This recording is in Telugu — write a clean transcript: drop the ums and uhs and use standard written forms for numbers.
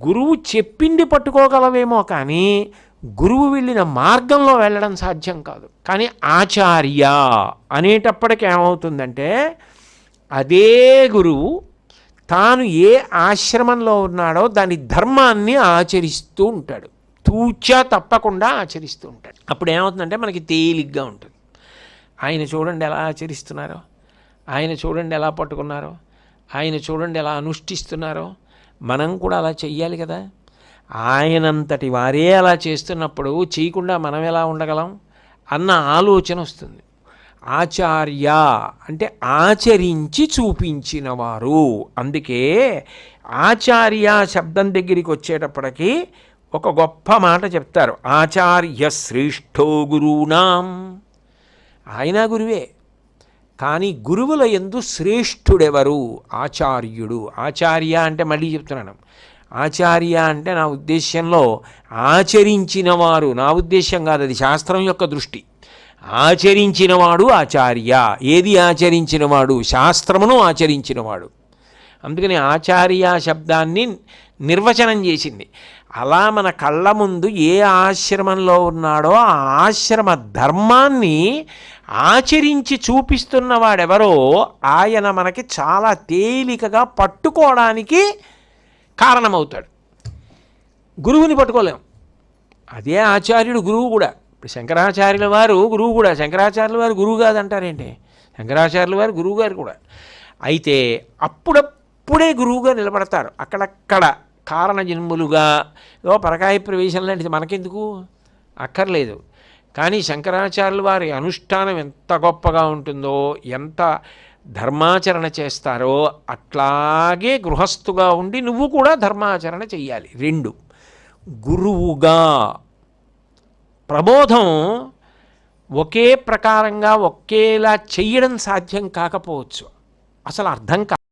గురువు చెప్పింది పట్టుకోగలవేమో కానీ గురువు వెళ్ళిన మార్గంలో వెళ్ళడం సాధ్యం కాదు. కానీ ఆచార్య అనేటప్పటికి ఏమవుతుందంటే అదే గురువు తాను ఏ ఆశ్రమంలో ఉన్నాడో దాని ధర్మాన్ని ఆచరిస్తూ ఉంటాడు, తూచా తప్పకుండా ఆచరిస్తూ ఉంటాడు. అప్పుడు ఏమవుతుందంటే మనకి తేలిగ్గా ఉంటుంది. ఆయన చూడండి ఎలా ఆచరిస్తున్నారో, ఆయన చూడండి ఎలా పట్టుకున్నారో, ఆయన చూడండి ఎలా అనుష్ఠిస్తున్నారో, మనం కూడా అలా చెయ్యాలి కదా. ఆయనంతటి వారే అలా చేస్తున్నప్పుడు చేయకుండా మనం ఎలా ఉండగలం అన్న ఆలోచన వస్తుంది. ఆచార్య అంటే ఆచరించి చూపించినవారు. అందుకే ఆచార్య శబ్దం దగ్గరికి వచ్చేటప్పటికి ఒక గొప్ప మాట చెప్తారు. ఆచార్య శ్రేష్ఠో గురూణాం. ఆయన గురువే, కానీ గురువుల యందు శ్రేష్ఠుడెవరు? ఆచార్యుడు. ఆచార్య అంటే మళ్ళీ చెప్తున్నాను, ఆచార్య అంటే నా ఉద్దేశ్యంలో ఆచరించినవారు, నా ఉద్దేశం కాదు, అది శాస్త్రం యొక్క దృష్టి. ఆచరించినవాడు ఆచార్య. ఏది ఆచరించినవాడు? శాస్త్రమును ఆచరించినవాడు. అందుకని ఆచార్య శబ్దాన్ని నిర్వచనం చేసింది. అలా మన కళ్ళ ముందు ఏ ఆశ్రమంలో ఉన్నాడో ఆ ఆశ్రమ ధర్మాన్ని ఆచరించి చూపిస్తున్నవాడెవరో ఆయన మనకి చాలా తేలికగా పట్టుకోవడానికి కారణమవుతాడు. గురువుని పట్టుకోలేం. అదే ఆచార్యుడు గురువు కూడా. ఇప్పుడు శంకరాచార్యుల వారు గురువు కూడా. శంకరాచార్యుల వారు గురువు కాదంటారేంటి? శంకరాచార్యుల వారు గురువు గారు కూడా. అయితే అప్పుడప్పుడే గురువుగా నిలబడతారు. అక్కడక్కడ కారణ జన్ములుగా పరకాయ ప్రవేశం లాంటిది మనకెందుకు అక్కర్లేదు. కానీ శంకరాచార్యుల వారి అనుష్ఠానం ఎంత గొప్పగా ఉంటుందో, ఎంత ధర్మాచరణ చేస్తారో అట్లాగే గృహస్థుగా ఉండి నువ్వు కూడా ధర్మాచరణ చెయ్యాలి. 2 గురువుగా ప్రబోధం ఒకే ప్రకారంగా ఒకేలా చెయ్యడం సాధ్యం కాకపోవచ్చు, అసలు అర్థం